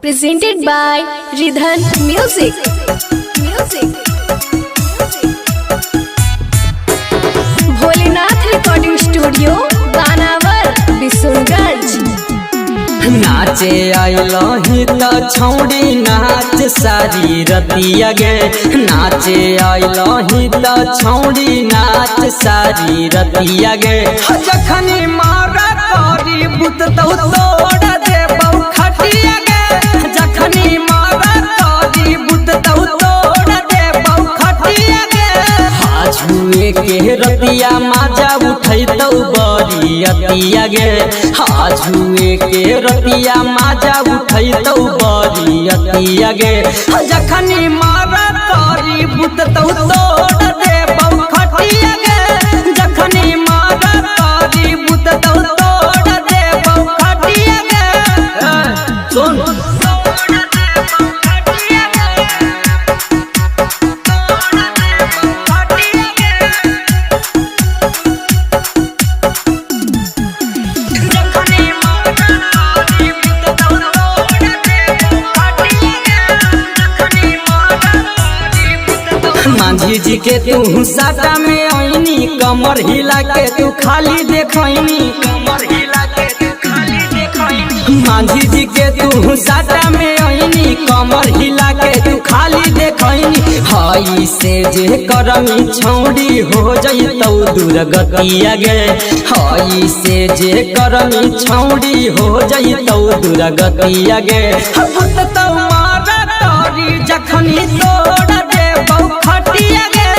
presented by Ridhan Music. Bholenath recording studio Banawar Bishunganj. नाचे आइलही त छौड़ी नाच सारी रतिया गे। नाचे आइलही त छौड़ी नाच सारी रतिया गे। जखनी मारा करी बुत तो तोड़ दे बहु खटिया गे। जखनी मारा करी बुत तो तोड़ दे बहु खटिया गे। हाजुए के रतिया माजा उठै तो बड़ी अतिया गे। हाजुए के रतिया माजा उठै तो बड़ी अतिया गे। जखनी मारा करी बुत तो तोड़ दे बहु खटिया गे। जखनी मारा करी बुत तो तोड़ दे बहु खटिया गे। सुन मांझी जी के तू साटा में आईनी कमर हिला के तू खाली देखनी। कमर हिला के तू खाली देखनी। मांझी जी के तू साटा में आईनी कमर हिला के तू खाली देखनी। हई से जे करमी छौड़ी हो जइतौ दुर्गतिया गे। हई से जे करमी छौड़ी हो जइतौ दुर्गतिया गे। भूत तो मारा तोरी जखनी तोड़ दे बहु खटिया गे।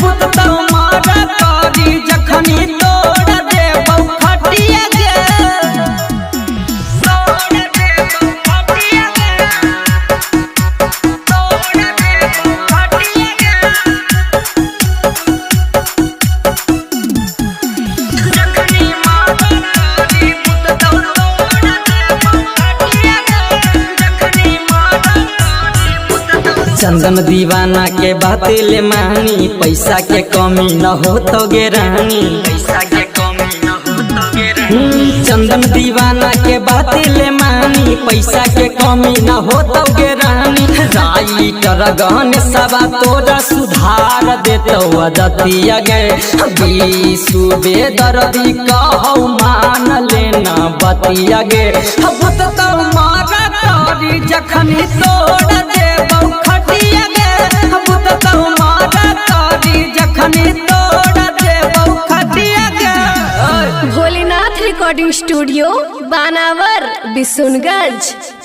भूत तो मारा तोरी जखनी तोड़ दे बहु खटिया गे। तोड़ दे बहु खटिया गे। तोड़ दे बहु खटिया गे। जखनी मारा तोरी भूत तो तोड़ दे बहु खटिया गे। जखनी मारा तोरी भूत तो। चंदन दीवाना के बातें ले मानी पैसा के कमी न हो तो गे रानी। पैसा के कमी न हो तो गे रानी। चंदन दीवाना के बातें ले मानी पैसा के कमी न हो तो गे रानी। राइटर गहन सबा तोरा सुधार देतो अदतिया गे। बीसु बेदर्दी कहौ मान लेना बतिया गे। भूत तो मारा तोरी जखनी तोड़ दे बहु खटिया गे। भूत तो मारा तोरी जखनी तोड़ दे बहु खटिया गे। Bholenath recording studio Banawar Bishunganj.